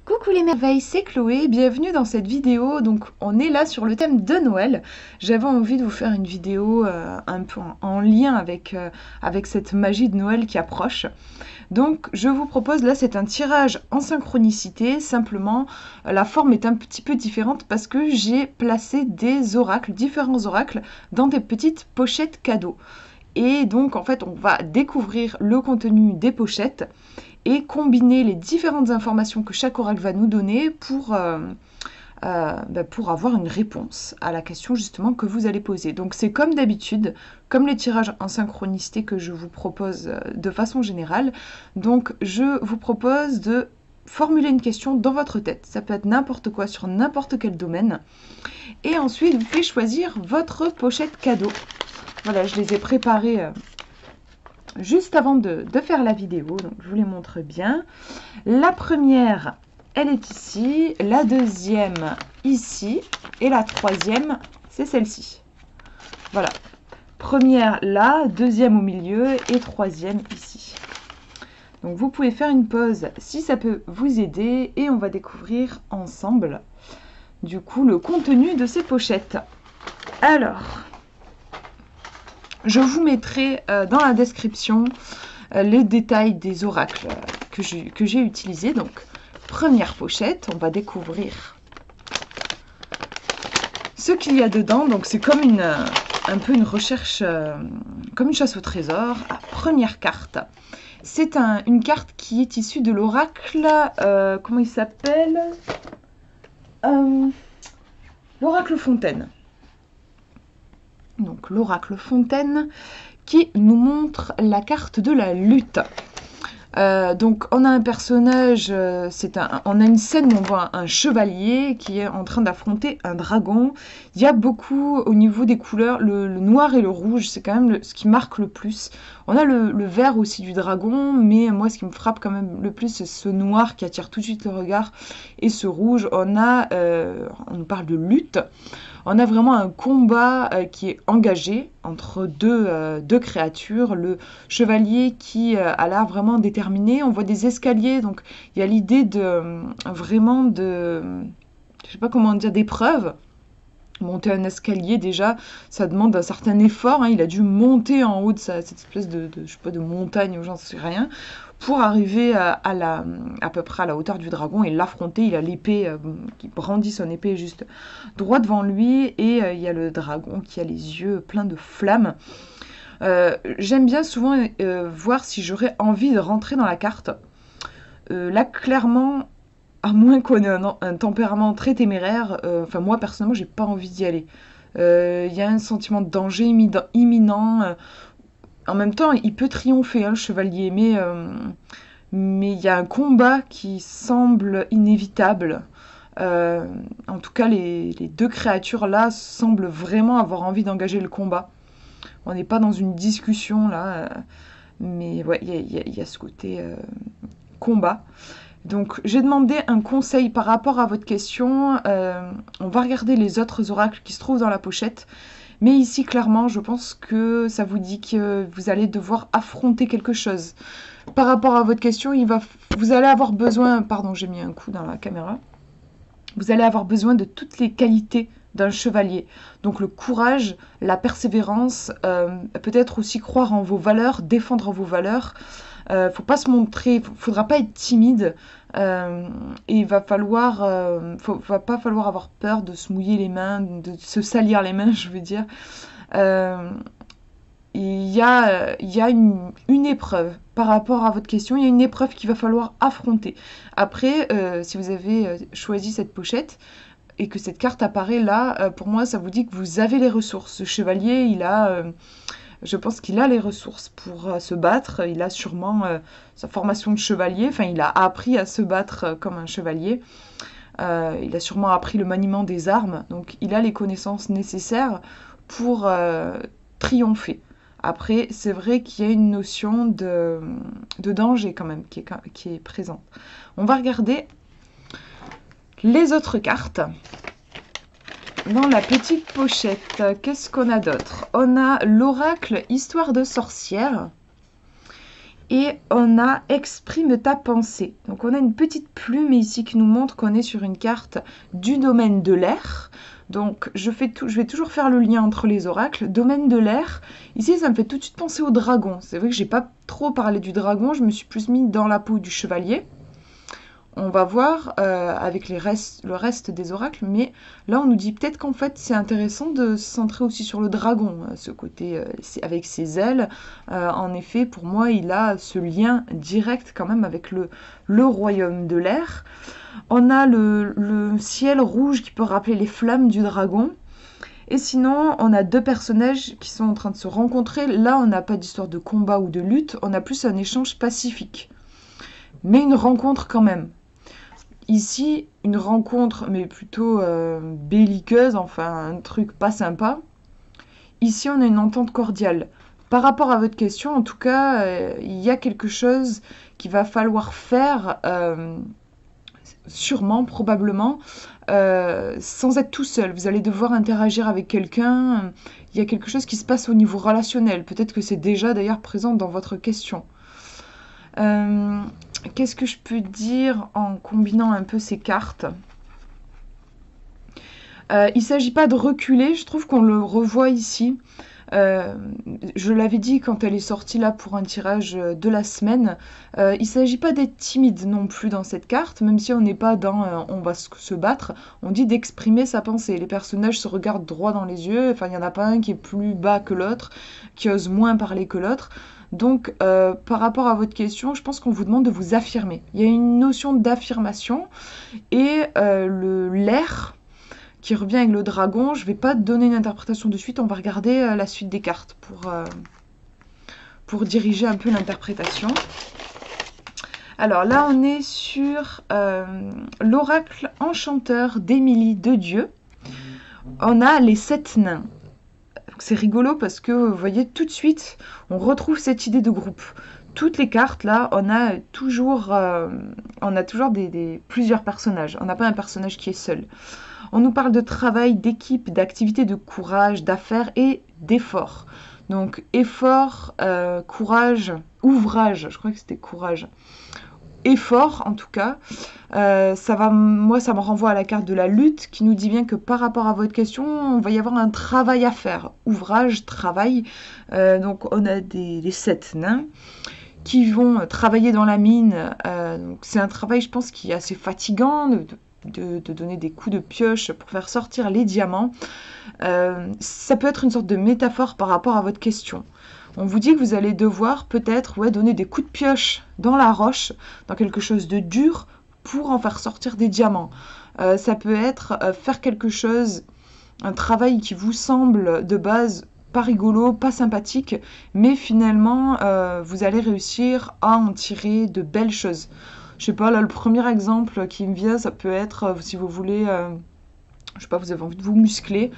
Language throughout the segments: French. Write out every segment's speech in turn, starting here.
Coucou les merveilles, c'est Chloé, bienvenue dans cette vidéo. Donc on est là sur le thème de Noël. J'avais envie de vous faire une vidéo un peu en lien avec cette magie de Noël qui approche. Donc je vous propose, là c'est un tirage en synchronicité, simplement la forme est un petit peu différente parce que j'ai placé des oracles, différents oracles, dans des petites pochettes cadeaux. Et donc en fait on va découvrir le contenu des pochettes et combiner les différentes informations que chaque oracle va nous donner pour avoir une réponse à la question justement que vous allez poser. Donc c'est comme d'habitude, comme les tirages en synchronicité que je vous propose de façon générale. Donc je vous propose de formuler une question dans votre tête. Ça peut être n'importe quoi sur n'importe quel domaine. Et ensuite, vous pouvez choisir votre pochette cadeau. Voilà, je les ai préparées juste avant de faire la vidéo, donc je vous les montre bien. La première, elle est ici, la deuxième ici, et la troisième, c'est celle-ci. Voilà, première là, deuxième au milieu, et troisième ici. Donc vous pouvez faire une pause si ça peut vous aider, et on va découvrir ensemble, du coup, le contenu de ces pochettes. Alors, je vous mettrai dans la description les détails des oracles que j'ai utilisés. Donc, première pochette, on va découvrir ce qu'il y a dedans. Donc, c'est comme un peu une recherche, comme une chasse au trésor. Première carte, c'est une carte qui est issue de l'oracle, comment il s'appelle, l'oracle Fontaine. Donc l'oracle Fontaine qui nous montre la carte de la lutte. Donc on a un personnage, on a une scène où on voit un chevalier qui est en train d'affronter un dragon. Il y a beaucoup au niveau des couleurs, le noir et le rouge, c'est quand même ce qui marque le plus. On a le vert aussi du dragon, mais moi ce qui me frappe quand même le plus, c'est ce noir qui attire tout de suite le regard, et ce rouge. On nous parle de lutte. On a vraiment un combat qui est engagé entre deux créatures. Le chevalier qui a l'air vraiment déterminé. On voit des escaliers, donc il y a l'idée vraiment de, je sais pas comment dire, d'épreuve. Monter un escalier, déjà, ça demande un certain effort. Hein. Il a dû monter en haut de cette espèce je sais pas, de montagne ou j'en sais rien, pour arriver à peu près à la hauteur du dragon et l'affronter. Il a l'épée, qui brandit son épée juste droit devant lui, et il y a le dragon qui a les yeux pleins de flammes. J'aime bien souvent voir si j'aurais envie de rentrer dans la carte. Là, clairement, à moins qu'on ait un tempérament très téméraire, enfin moi personnellement j'ai pas envie d'y aller. Il y a un sentiment de danger imminent. En même temps, il peut triompher, hein, le chevalier, mais il y a un combat qui semble inévitable. En tout cas, les deux créatures là semblent vraiment avoir envie d'engager le combat. On n'est pas dans une discussion là, mais ouais, il y a ce côté combat. Donc, j'ai demandé un conseil par rapport à votre question. On va regarder les autres oracles qui se trouvent dans la pochette. Mais ici, clairement, je pense que ça vous dit que vous allez devoir affronter quelque chose. Par rapport à votre question, vous allez avoir besoin... Pardon, j'ai mis un coup dans la caméra. Vous allez avoir besoin de toutes les qualités d'un chevalier. Donc le courage, la persévérance, peut-être aussi croire en vos valeurs, défendre vos valeurs. Faut pas se montrer, faudra pas être timide, et il va pas falloir avoir peur de se mouiller les mains, de se salir les mains, je veux dire. Il y a une épreuve par rapport à votre question, il y a une épreuve qu'il va falloir affronter. Après, si vous avez choisi cette pochette et que cette carte apparaît là, pour moi ça vous dit que vous avez les ressources. Ce chevalier, je pense qu'il a les ressources pour se battre. Il a sûrement sa formation de chevalier. Enfin, il a appris à se battre comme un chevalier. Il a sûrement appris le maniement des armes. Donc, il a les connaissances nécessaires pour triompher. Après, c'est vrai qu'il y a une notion de danger quand même qui est présente. On va regarder les autres cartes. Dans la petite pochette, qu'est-ce qu'on a d'autre? On a l'oracle Histoire de sorcière. Et on a exprime ta pensée. Donc on a une petite plume ici qui nous montre qu'on est sur une carte du domaine de l'air. Donc je vais toujours faire le lien entre les oracles. Domaine de l'air, ici ça me fait tout de suite penser au dragon. C'est vrai que j'ai pas trop parlé du dragon, je me suis plus mis dans la peau du chevalier. On va voir avec le reste des oracles, mais là on nous dit peut-être qu'en fait c'est intéressant de se centrer aussi sur le dragon, ce côté avec ses ailes. En effet, pour moi, il a ce lien direct quand même avec le royaume de l'air. On a le ciel rouge qui peut rappeler les flammes du dragon. Et sinon, on a deux personnages qui sont en train de se rencontrer. Là, on n'a pas d'histoire de combat ou de lutte, on a plus un échange pacifique. Mais une rencontre quand même. Ici, une rencontre, mais plutôt belliqueuse, enfin un truc pas sympa. Ici, on a une entente cordiale. Par rapport à votre question, en tout cas, il y a quelque chose qu'il va falloir faire, sûrement, probablement, sans être tout seul. Vous allez devoir interagir avec quelqu'un. Il y a quelque chose qui se passe au niveau relationnel. Peut-être que c'est déjà d'ailleurs présent dans votre question. Qu'est-ce que je peux dire en combinant un peu ces cartes ? Il ne s'agit pas de reculer, je trouve qu'on le revoit ici. Je l'avais dit quand elle est sortie là pour un tirage de la semaine, il ne s'agit pas d'être timide non plus dans cette carte, même si on n'est pas dans on va se battre, on dit d'exprimer sa pensée. Les personnages se regardent droit dans les yeux, enfin il n'y en a pas un qui est plus bas que l'autre, qui ose moins parler que l'autre. Donc par rapport à votre question, je pense qu'on vous demande de vous affirmer. Il y a une notion d'affirmation et l'air qui revient avec le dragon. Je ne vais pas donner une interprétation de suite, on va regarder la suite des cartes pour diriger un peu l'interprétation. Alors là, on est sur l'oracle enchanteur d'Émilie de Dieu. On a les 7 nains. C'est rigolo parce que, vous voyez, tout de suite, on retrouve cette idée de groupe. Toutes les cartes, là, on a toujours plusieurs personnages. On n'a pas un personnage qui est seul. On nous parle de travail, d'équipe, d'activité, de courage, d'affaires et d'effort. Donc, effort, courage, ouvrage. Je crois que c'était courage. Effort, en tout cas. Moi, ça me renvoie à la carte de la lutte qui nous dit bien que par rapport à votre question, on va y avoir un travail à faire. Ouvrage, travail. Donc, on a les 7 nains qui vont travailler dans la mine. Donc c'est un travail, je pense, qui est assez fatigant, de donner des coups de pioche pour faire sortir les diamants. Ça peut être une sorte de métaphore par rapport à votre question. On vous dit que vous allez devoir peut-être donner des coups de pioche dans la roche, dans quelque chose de dur, pour en faire sortir des diamants. Ça peut être faire quelque chose, un travail qui vous semble de base pas rigolo, pas sympathique, mais finalement, vous allez réussir à en tirer de belles choses. Je sais pas, là, le premier exemple qui me vient, ça peut être, si vous voulez, je sais pas, vous avez envie de vous muscler,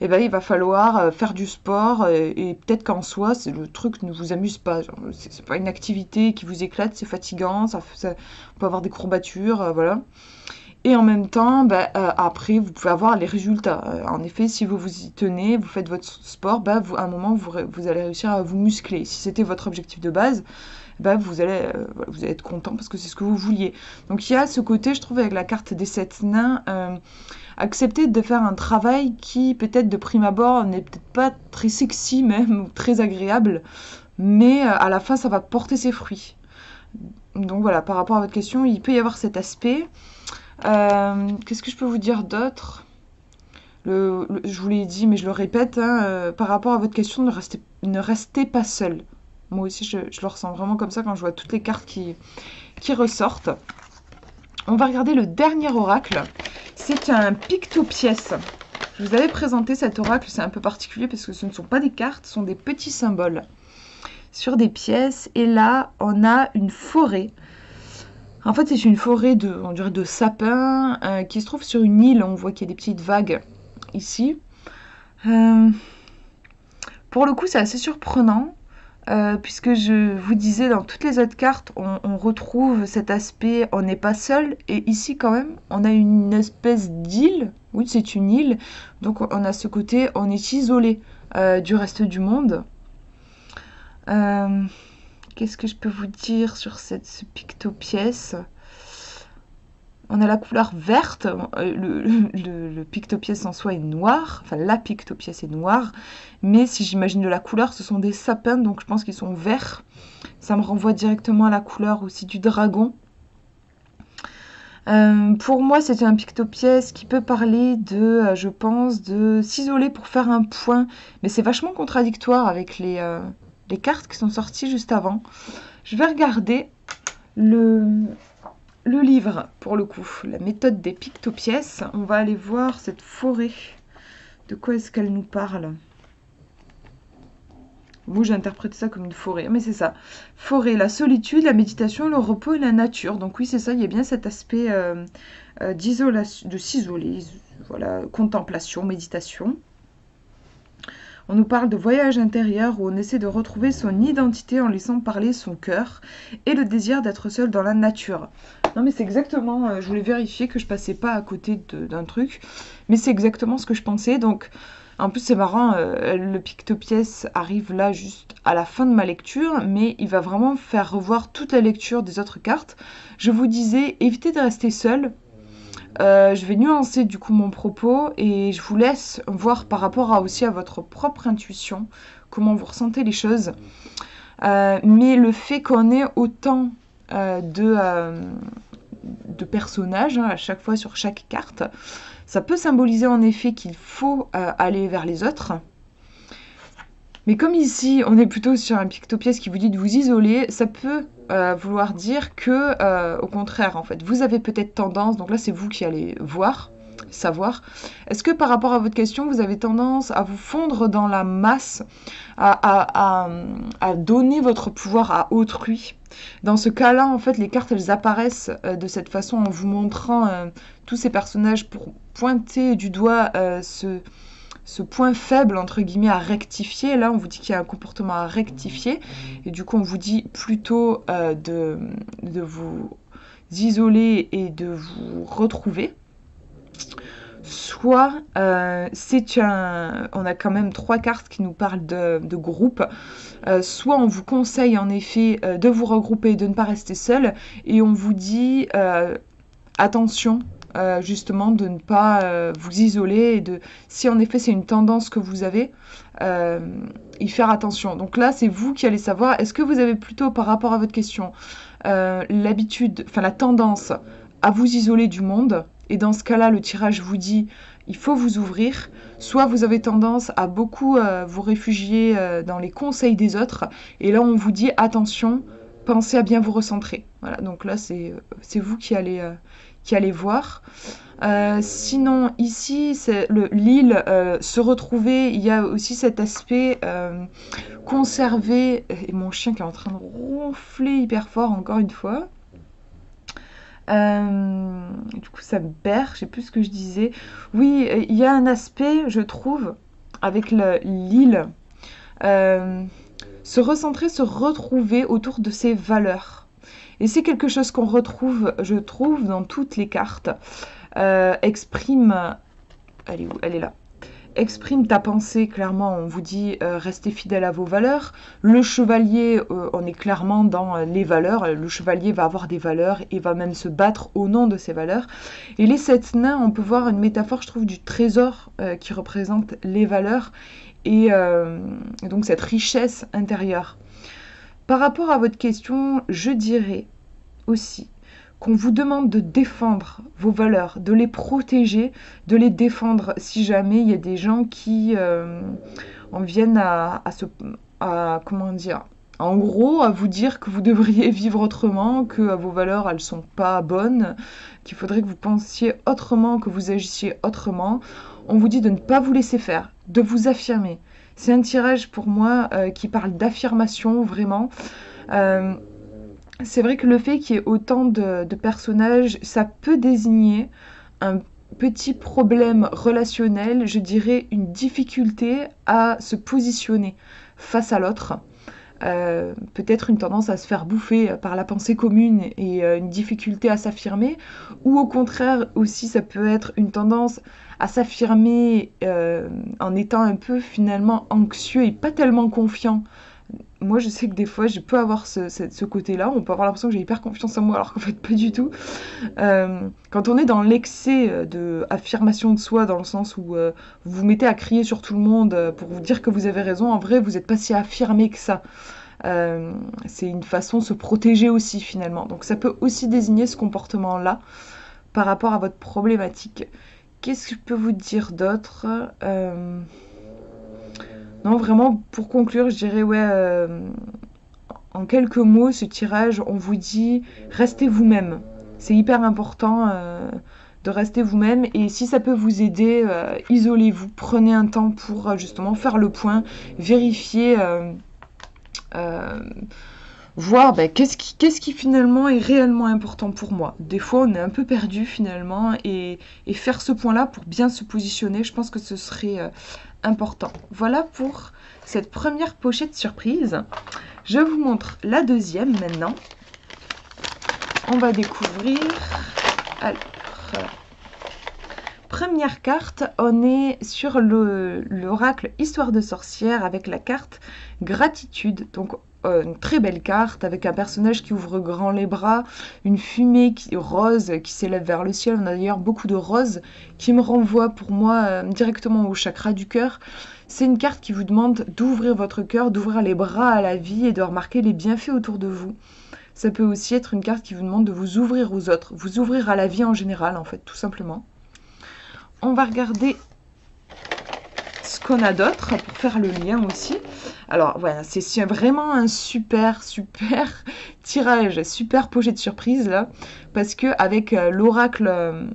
et ben il va falloir faire du sport, et peut-être qu'en soi, le truc ne vous amuse pas. C'est pas une activité qui vous éclate, c'est fatigant, on peut avoir des courbatures, voilà. Et en même temps, après, vous pouvez avoir les résultats. En effet, si vous vous y tenez, vous faites votre sport, à un moment, vous allez réussir à vous muscler. Si c'était votre objectif de base, vous allez être content parce que c'est ce que vous vouliez. Donc, il y a ce côté, je trouve, avec la carte des 7 nains, accepter de faire un travail qui, peut-être de prime abord, n'est peut-être pas très sexy même, ou très agréable, mais à la fin, ça va porter ses fruits. Donc voilà, par rapport à votre question, il peut y avoir cet aspect. Qu'est-ce que je peux vous dire d'autre ? Je vous l'ai dit, mais je le répète, par rapport à votre question, ne restez pas seul. Moi aussi, je le ressens vraiment comme ça quand je vois toutes les cartes qui ressortent. On va regarder le dernier oracle. C'est un pictopièce. Je vous avais présenté cet oracle, c'est un peu particulier parce que ce ne sont pas des cartes, ce sont des petits symboles sur des pièces. Et là, on a une forêt. En fait, c'est une forêt on dirait de sapins qui se trouve sur une île. On voit qu'il y a des petites vagues ici. Pour le coup, c'est assez surprenant puisque je vous disais, dans toutes les autres cartes, on retrouve cet aspect, on n'est pas seul. Et ici, quand même, on a une espèce d'île. Oui, c'est une île. Donc, on a ce côté, on est isolé du reste du monde. Qu'est-ce que je peux vous dire sur ce pictopièce? On a la couleur verte, le pictopièce en soi est noir, enfin la pictopièce est noire, mais si j'imagine de la couleur, ce sont des sapins, donc je pense qu'ils sont verts. Ça me renvoie directement à la couleur aussi du dragon. Pour moi, c'est un pictopièce qui peut parler de, je pense, de s'isoler pour faire un point, mais c'est vachement contradictoire avec les cartes qui sont sorties juste avant. Je vais regarder le livre, pour le coup, la méthode des pictopièces. On va aller voir cette forêt. De quoi est-ce qu'elle nous parle? Moi, j'ai interprété ça comme une forêt, mais c'est ça. Forêt, la solitude, la méditation, le repos et la nature. Donc oui, c'est ça, il y a bien cet aspect d'isolation, de s'isoler, voilà, contemplation, méditation. On nous parle de voyage intérieur où on essaie de retrouver son identité en laissant parler son cœur et le désir d'être seul dans la nature. Non mais c'est exactement, je voulais vérifier que je passais pas à côté d'un truc, mais c'est exactement ce que je pensais. Donc en plus c'est marrant, le pictopièce arrive là juste à la fin de ma lecture, mais il va vraiment faire revoir toute la lecture des autres cartes. Je vous disais, évitez de rester seul. Je vais nuancer du coup mon propos et je vous laisse voir par rapport aussi à votre propre intuition, comment vous ressentez les choses. Mais le fait qu'on ait autant de personnages à chaque fois sur chaque carte, ça peut symboliser en effet qu'il faut aller vers les autres. Mais comme ici, on est plutôt sur un pictopièce qui vous dit de vous isoler, ça peut vouloir dire que, au contraire, en fait, vous avez peut-être tendance, donc là c'est vous qui allez savoir, est-ce que par rapport à votre question, vous avez tendance à vous fondre dans la masse, à donner votre pouvoir à autrui? Dans ce cas-là, en fait, les cartes, elles apparaissent de cette façon en vous montrant tous ces personnages pour pointer du doigt ce point faible, entre guillemets, à rectifier. Là, on vous dit qu'il y a un comportement à rectifier. Et du coup, on vous dit plutôt de vous isoler et de vous retrouver. Soit, on a quand même 3 cartes qui nous parlent de groupe. Soit on vous conseille en effet de vous regrouper, de ne pas rester seul. Et on vous dit attention, justement de ne pas vous isoler et si en effet c'est une tendance que vous avez, y faire attention. Donc là c'est vous qui allez savoir, est-ce que vous avez plutôt par rapport à votre question la tendance à vous isoler du monde, et dans ce cas-là le tirage vous dit il faut vous ouvrir, soit vous avez tendance à beaucoup vous réfugier dans les conseils des autres, et là on vous dit attention, pensez à bien vous recentrer. Voilà, donc là c'est vous qui allez voir. Sinon, ici, c'est l'île, se retrouver, il y a aussi cet aspect conserver, et mon chien qui est en train de ronfler hyper fort encore une fois. Du coup, ça me perd, je sais plus ce que je disais. Oui, il y a un aspect, je trouve, avec l'île, se recentrer, se retrouver autour de ses valeurs. Et c'est quelque chose qu'on retrouve, je trouve, dans toutes les cartes. Exprime... Elle est où? Elle est là. Exprime ta pensée, clairement, on vous dit restez fidèle à vos valeurs. Le chevalier, on est clairement dans les valeurs. Le chevalier va avoir des valeurs et va même se battre au nom de ses valeurs. Et les 7 nains, on peut voir une métaphore, je trouve, du trésor qui représente les valeurs et donc cette richesse intérieure. Par rapport à votre question, je dirais aussi qu'on vous demande de défendre vos valeurs, de les protéger, de les défendre si jamais il y a des gens qui en viennent comment dire, en gros, à vous dire que vous devriez vivre autrement, que vos valeurs, elles sont pas bonnes, qu'il faudrait que vous pensiez autrement, que vous agissiez autrement. On vous dit de ne pas vous laisser faire, de vous affirmer. C'est un tirage pour moi qui parle d'affirmation, vraiment. C'est vrai que le fait qu'il y ait autant de personnages, ça peut désigner un petit problème relationnel, je dirais une difficulté à se positionner face à l'autre. Peut-être une tendance à se faire bouffer par la pensée commune et une difficulté à s'affirmer, ou au contraire aussi ça peut être une tendance à s'affirmer en étant un peu finalement anxieux et pas tellement confiant. moi je sais que des fois je peux avoir ce côté-là, on peut avoir l'impression que j'ai hyper confiance en moi alors qu'en fait pas du tout. Quand on est dans l'excès de affirmation de soi, dans le sens où vous vous mettez à crier sur tout le monde pour vous dire que vous avez raison, en vrai vous n'êtes pas si affirmé que ça. C'est une façon de se protéger aussi finalement. Donc ça peut aussi désigner ce comportement-là par rapport à votre problématique. Qu'est-ce que je peux vous dire d'autre? Non, vraiment, pour conclure, je dirais, ouais, en quelques mots, ce tirage, on vous dit, restez vous-même. C'est hyper important de rester vous-même. Et si ça peut vous aider, isolez-vous. Prenez un temps pour justement faire le point, vérifier, voir qu'est-ce qui finalement est réellement important pour moi. Des fois, on est un peu perdu finalement. Et faire ce point-là pour bien se positionner, je pense que ce serait important. Voilà pour cette première pochette surprise. Je vous montre la deuxième maintenant. On va découvrir. Alors, première carte, on est sur l'oracle Histoire de sorcière avec la carte Gratitude. Donc, une très belle carte avec un personnage qui ouvre grand les bras, une fumée rose qui s'élève vers le ciel. On a d'ailleurs beaucoup de roses qui me renvoient pour moi directement au chakra du cœur. C'est une carte qui vous demande d'ouvrir votre cœur, d'ouvrir les bras à la vie et de remarquer les bienfaits autour de vous. Ça peut aussi être une carte qui vous demande de vous ouvrir aux autres, vous ouvrir à la vie en général en fait, tout simplement. On va regarder ce qu'on a d'autre pour faire le lien aussi. Alors voilà, c'est vraiment un super tirage, super pochette surprise là, parce que avec l'oracle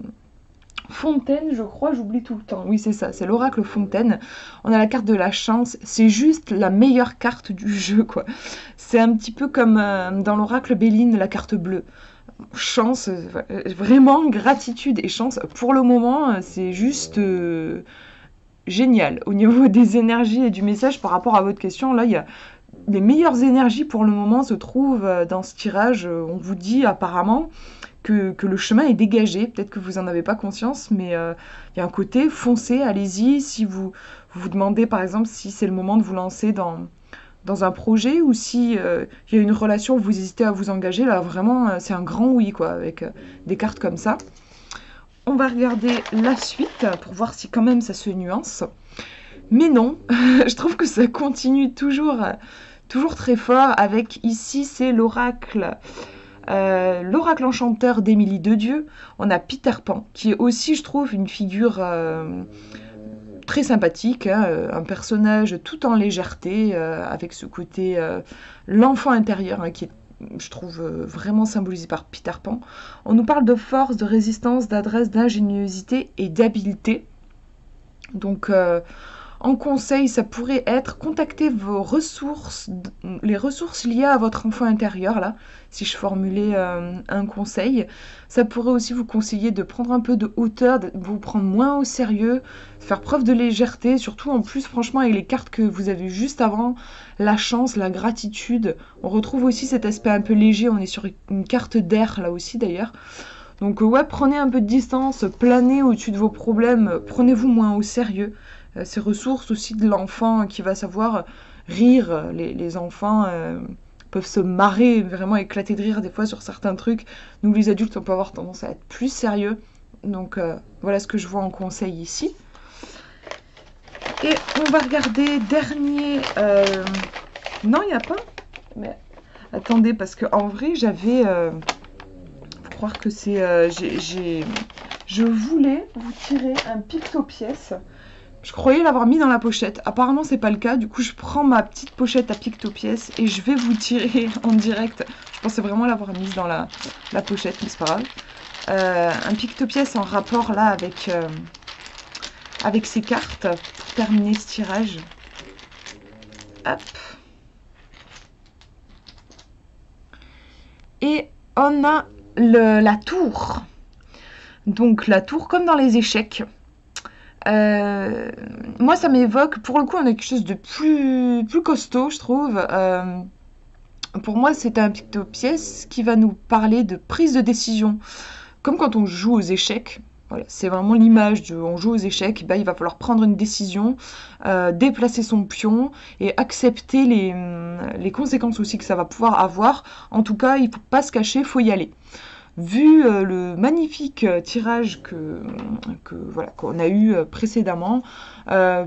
Fontaine, je crois, j'oublie tout le temps. Oui, c'est ça, c'est l'oracle Fontaine. On a la carte de la chance, c'est juste la meilleure carte du jeu quoi. C'est un petit peu comme dans l'oracle Béline, la carte bleue. Chance, vraiment gratitude et chance. Pour le moment, c'est juste génial. Au niveau des énergies et du message par rapport à votre question, là, il y a les meilleures énergies pour le moment se trouvent dans ce tirage. On vous dit apparemment que le chemin est dégagé. Peut-être que vous n'en avez pas conscience, mais il y a un côté foncez, allez-y. Si vous vous demandez par exemple si c'est le moment de vous lancer dans un projet ou si il y a une relation où vous hésitez à vous engager, là vraiment c'est un grand oui quoi, avec des cartes comme ça. On va regarder la suite pour voir si quand même ça se nuance. Mais non, je trouve que ça continue toujours très fort avec ici c'est l'oracle enchanteur d'Émilie de Dieu. On a Peter Pan qui est aussi je trouve une figure très sympathique, hein, un personnage tout en légèreté avec ce côté l'enfant intérieur hein, qui est je trouve vraiment symbolisé par Peter Pan. On nous parle de force, de résistance, d'adresse, d'ingéniosité et d'habileté. Donc en conseil, ça pourrait être contacter vos ressources, les ressources liées à votre enfant intérieur, là, si je formulais un conseil. Ça pourrait aussi vous conseiller de prendre un peu de hauteur, de vous prendre moins au sérieux, faire preuve de légèreté, surtout en plus, franchement, avec les cartes que vous avez juste avant, la chance, la gratitude. On retrouve aussi cet aspect un peu léger, on est sur une carte d'air, là aussi, d'ailleurs. Donc ouais, prenez un peu de distance, planez au-dessus de vos problèmes, prenez-vous moins au sérieux. Ces ressources aussi de l'enfant qui va savoir rire. Les enfants peuvent se marrer, vraiment éclater de rire des fois sur certains trucs. Nous les adultes, on peut avoir tendance à être plus sérieux. Donc voilà ce que je vois en conseil ici. Et on va regarder dernier... Non, il n'y a pas. Mais attendez, parce qu'en vrai, j'avais... faut croire que c'est... Je voulais vous tirer un pictopièce. Je croyais l'avoir mis dans la pochette. Apparemment, c'est pas le cas. Du coup, je prends ma petite pochette à pictopièce et je vais vous tirer en direct. Je pensais vraiment l'avoir mise dans la pochette, mais c'est pas grave. Un pictopièce en rapport là avec ces cartes pour terminer ce tirage. Hop. Et on a la tour. Donc la tour comme dans les échecs. Moi ça m'évoque, pour le coup on a quelque chose de plus costaud je trouve. Pour moi c'est un pictopièce qui va nous parler de prise de décision, comme quand on joue aux échecs. Voilà, c'est vraiment l'image de on joue aux échecs, il va falloir prendre une décision, déplacer son pion et accepter les conséquences aussi que ça va pouvoir avoir. En tout cas, il ne faut pas se cacher, il faut y aller. Vu le magnifique tirage voilà, qu'on a eu précédemment,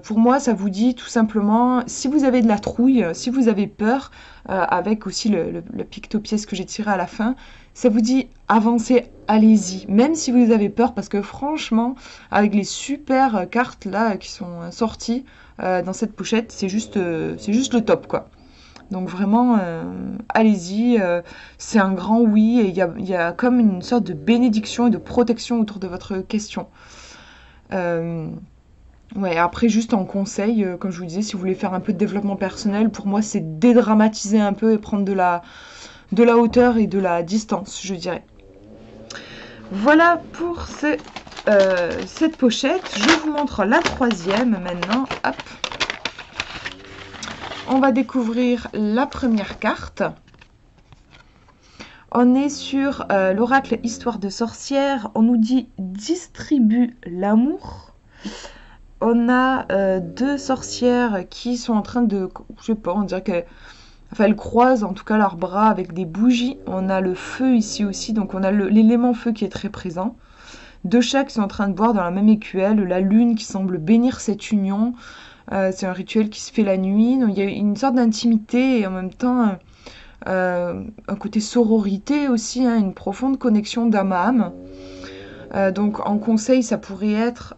pour moi, ça vous dit tout simplement, si vous avez de la trouille, si vous avez peur, avec aussi le pictopièce que j'ai tiré à la fin, ça vous dit avancez, allez-y, même si vous avez peur, parce que franchement, avec les super cartes là qui sont sorties dans cette pochette, c'est juste le top quoi. Donc vraiment, allez-y, c'est un grand oui, et il y a comme une sorte de bénédiction et de protection autour de votre question. Ouais, après juste en conseil, comme je vous disais, si vous voulez faire un peu de développement personnel, pour moi c'est dédramatiser un peu et prendre de la hauteur et de la distance, je dirais. Voilà pour cette pochette. Je vous montre la troisième maintenant. Hop. On va découvrir la première carte. On est sur l'oracle Histoire de sorcière. On nous dit « Distribue l'amour ». On a deux sorcières qui sont en train de... Je sais pas, on dirait qu'elles... Enfin, elles croisent en tout cas leurs bras avec des bougies. On a le feu ici aussi, donc on a l'élément feu qui est très présent. Deux chats qui sont en train de boire dans la même écuelle. La lune qui semble bénir cette union. C'est un rituel qui se fait la nuit. Donc, il y a une sorte d'intimité et en même temps un côté sororité aussi, hein, une profonde connexion d'âme à âme. Donc en conseil, ça pourrait être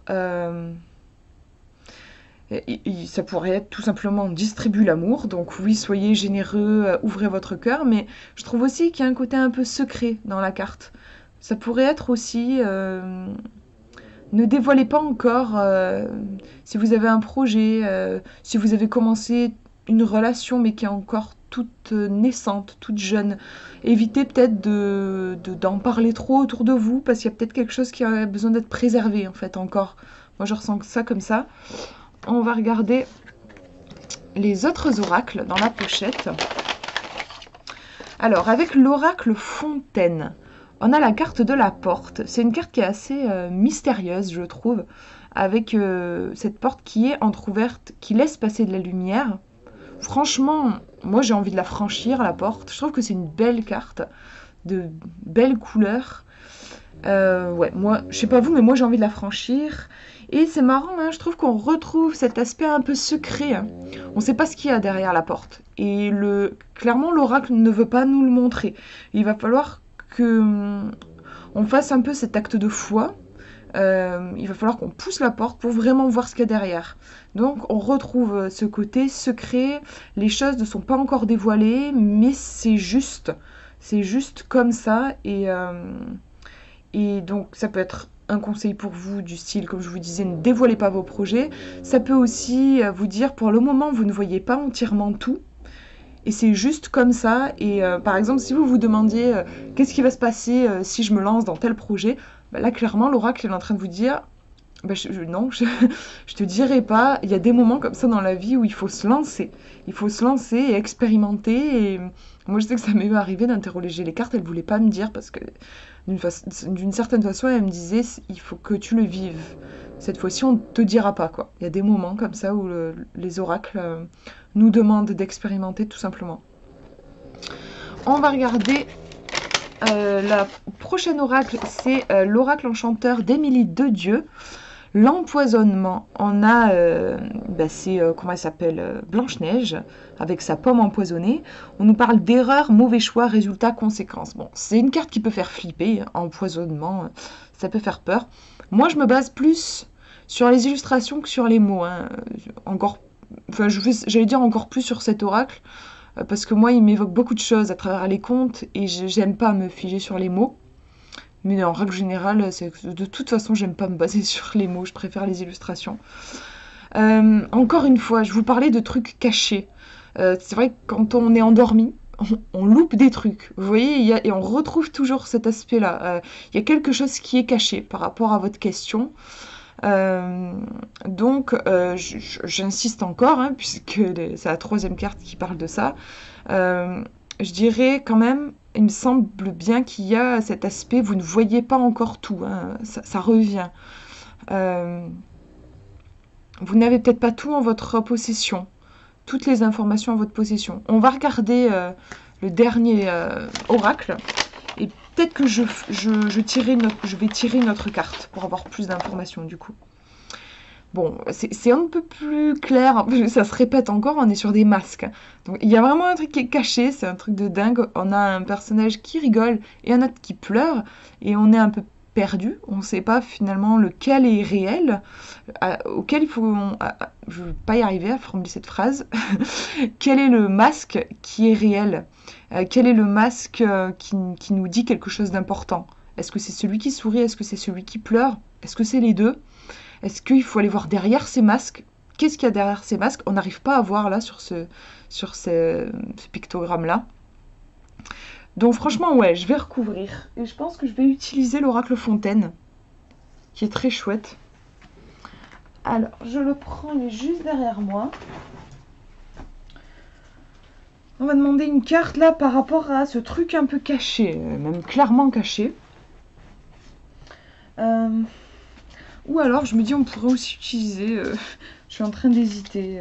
tout simplement distribue l'amour. Donc oui, soyez généreux, ouvrez votre cœur, mais je trouve aussi qu'il y a un côté un peu secret dans la carte. Ça pourrait être aussi ne dévoilez pas encore si vous avez un projet, si vous avez commencé une relation mais qui est encore toute naissante, toute jeune. Évitez peut-être d'en parler trop autour de vous parce qu'il y a peut-être quelque chose qui a besoin d'être préservé en fait encore. Moi je ressens ça comme ça. On va regarder les autres oracles dans la pochette. Alors avec l'oracle Fontaine, on a la carte de la porte. C'est une carte qui est assez mystérieuse, je trouve, avec cette porte qui est entrouverte, qui laisse passer de la lumière. Franchement, moi j'ai envie de la franchir, la porte. Je trouve que c'est une belle carte, de belles couleurs. Ouais, moi, je sais pas vous, mais moi j'ai envie de la franchir. Et c'est marrant, hein, je trouve qu'on retrouve cet aspect un peu secret. Hein. On ne sait pas ce qu'il y a derrière la porte. Et clairement, l'oracle ne veut pas nous le montrer. Il va falloir que on fasse un peu cet acte de foi. Il va falloir qu'on pousse la porte pour vraiment voir ce qu'il y a derrière. Donc on retrouve ce côté secret. Les choses ne sont pas encore dévoilées, mais c'est juste comme ça. Et donc ça peut être un conseil pour vous du style, comme je vous disais, ne dévoilez pas vos projets. Ça peut aussi vous dire, pour le moment, vous ne voyez pas entièrement tout. Et c'est juste comme ça. Et par exemple, si vous vous demandiez qu'est-ce qui va se passer si je me lance dans tel projet, bah là, clairement, l'oracle est en train de vous dire, bah, non, je te dirai pas. Il y a des moments comme ça dans la vie où il faut se lancer. Il faut se lancer et expérimenter. Et moi, je sais que ça m'est arrivé d'interroger les cartes. Elles ne voulaient pas me dire parce que d'une certaine façon, elles me disaient, il faut que tu le vives. Cette fois-ci, on ne te dira pas, quoi. Il y a des moments comme ça où les oracles nous demandent d'expérimenter tout simplement. On va regarder la prochaine oracle, c'est l'oracle enchanteur d'Émilie Dedieu. L'empoisonnement, on a, comment elle s'appelle, Blanche-Neige, avec sa pomme empoisonnée. On nous parle d'erreur, mauvais choix, résultat, conséquence. Bon, c'est une carte qui peut faire flipper, hein, empoisonnement, ça peut faire peur. Moi, je me base plus sur les illustrations que sur les mots. Hein. J'allais dire encore plus sur cet oracle, parce que moi, il m'évoque beaucoup de choses à travers les contes, et j'aime pas me figer sur les mots. Mais en règle générale, de toute façon, j'aime pas me baser sur les mots, je préfère les illustrations. Encore une fois, je vous parlais de trucs cachés. C'est vrai que quand on est endormi, on loupe des trucs. Vous voyez, et on retrouve toujours cet aspect-là. Il y a quelque chose qui est caché par rapport à votre question. Donc, j'insiste encore, hein, puisque c'est la troisième carte qui parle de ça. Je dirais quand même, il me semble bien qu'il y a cet aspect, vous ne voyez pas encore tout, hein, ça revient. Vous n'avez peut-être pas tout en votre possession, toutes les informations en votre possession. On va regarder le dernier oracle, et peut-être que je vais tirer une autre carte pour avoir plus d'informations du coup. Bon, c'est un peu plus clair, ça se répète encore, on est sur des masques. Donc il y a vraiment un truc qui est caché, c'est un truc de dingue. On a un personnage qui rigole et un autre qui pleure, et on est un peu perdu, on ne sait pas finalement lequel est réel, auquel il faut... je ne vais pas y arriver à formuler cette phrase. Quel est le masque qui est réel? Quel est le masque qui nous dit quelque chose d'important? Est-ce que c'est celui qui sourit? Est-ce que c'est celui qui pleure? Est-ce que c'est les deux? Est-ce qu'il faut aller voir derrière ces masques? Qu'est-ce qu'il y a derrière ces masques? On n'arrive pas à voir là sur ce pictogramme-là. Donc franchement, ouais, je vais recouvrir. Et je pense que je vais utiliser l'oracle Fontaine, qui est très chouette. Alors, je le prends, il est juste derrière moi. On va demander une carte là par rapport à ce truc un peu caché, même clairement caché. Ou alors, je me dis, on pourrait aussi utiliser... je suis en train d'hésiter.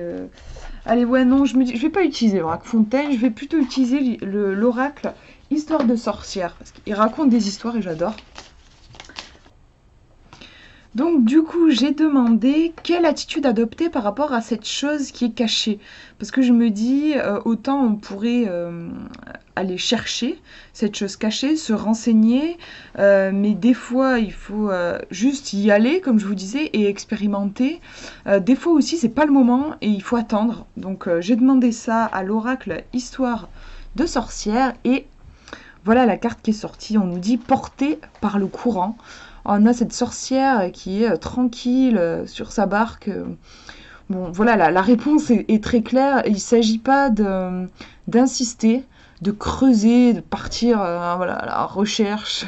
Allez, ouais, non, je me dis, je vais pas utiliser l'oracle Fontaine, je vais plutôt utiliser l'oracle Histoire de sorcière, parce qu'il raconte des histoires et j'adore. Donc du coup, j'ai demandé quelle attitude adopter par rapport à cette chose qui est cachée. Parce que je me dis, autant on pourrait aller chercher cette chose cachée, se renseigner, mais des fois, il faut juste y aller, comme je vous disais, et expérimenter. Des fois aussi, c'est pas le moment et il faut attendre. Donc j'ai demandé ça à l'oracle Histoire de sorcière et voilà la carte qui est sortie. On nous dit portée par le courant. On a cette sorcière qui est tranquille sur sa barque. Bon, voilà, la réponse est très claire. Il ne s'agit pas d'insister, de creuser, de partir voilà, à la recherche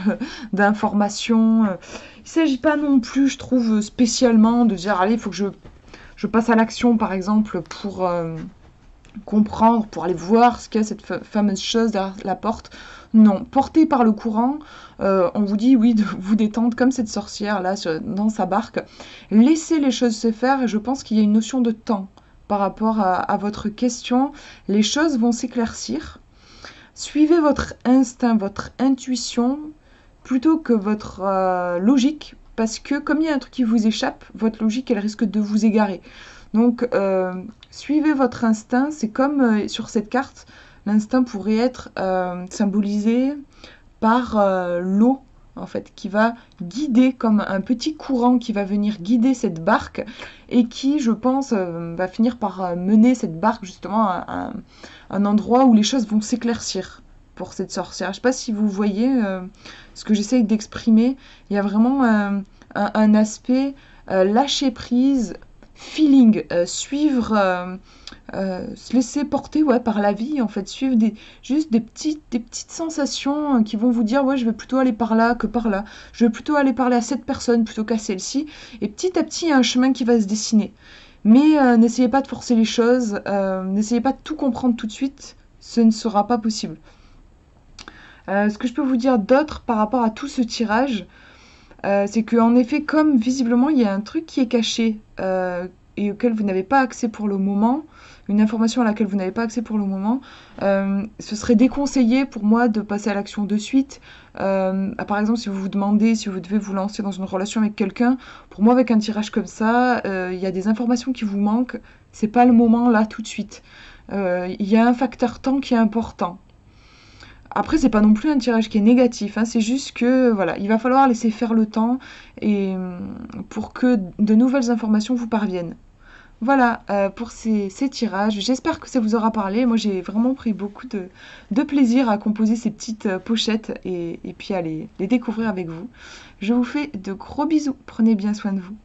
d'informations. Il ne s'agit pas non plus, je trouve, spécialement de dire, allez, il faut que je passe à l'action, par exemple, pour comprendre, pour aller voir ce qu'il y a cette fameuse chose derrière la porte. Non, porté par le courant, on vous dit oui de vous détendre comme cette sorcière là dans sa barque. Laissez les choses se faire et je pense qu'il y a une notion de temps par rapport à votre question. Les choses vont s'éclaircir. Suivez votre instinct, votre intuition plutôt que votre logique parce que comme il y a un truc qui vous échappe, votre logique elle risque de vous égarer. Donc suivez votre instinct, c'est comme sur cette carte. L'instinct pourrait être symbolisé par l'eau, en fait, qui va guider comme un petit courant qui va venir guider cette barque et qui, je pense, va finir par mener cette barque justement à un endroit où les choses vont s'éclaircir pour cette sorcière. Je ne sais pas si vous voyez ce que j'essaye d'exprimer. Il y a vraiment un aspect lâcher prise, feeling, suivre... se laisser porter ouais, par la vie, en fait, suivre juste des petites sensations qui vont vous dire ouais, je vais plutôt aller par là que par là, je vais plutôt aller parler à cette personne plutôt qu'à celle-ci, et petit à petit, il y a un chemin qui va se dessiner. Mais n'essayez pas de forcer les choses, n'essayez pas de tout comprendre tout de suite, ce ne sera pas possible. Ce que je peux vous dire d'autre par rapport à tout ce tirage, c'est qu'en effet, comme visiblement, il y a un truc qui est caché et auquel vous n'avez pas accès pour le moment, une information à laquelle vous n'avez pas accès pour le moment, ce serait déconseillé pour moi de passer à l'action de suite. Par exemple, si vous vous demandez si vous devez vous lancer dans une relation avec quelqu'un, pour moi, avec un tirage comme ça, il y a des informations qui vous manquent, c'est pas le moment là tout de suite. Il y a un facteur temps qui est important. Après, c'est pas non plus un tirage qui est négatif, hein, c'est juste que voilà, il va falloir laisser faire le temps et pour que de nouvelles informations vous parviennent. Voilà pour ces tirages. J'espère que ça vous aura parlé. Moi, j'ai vraiment pris beaucoup de plaisir à composer ces petites pochettes et puis à les découvrir avec vous. Je vous fais de gros bisous. Prenez bien soin de vous.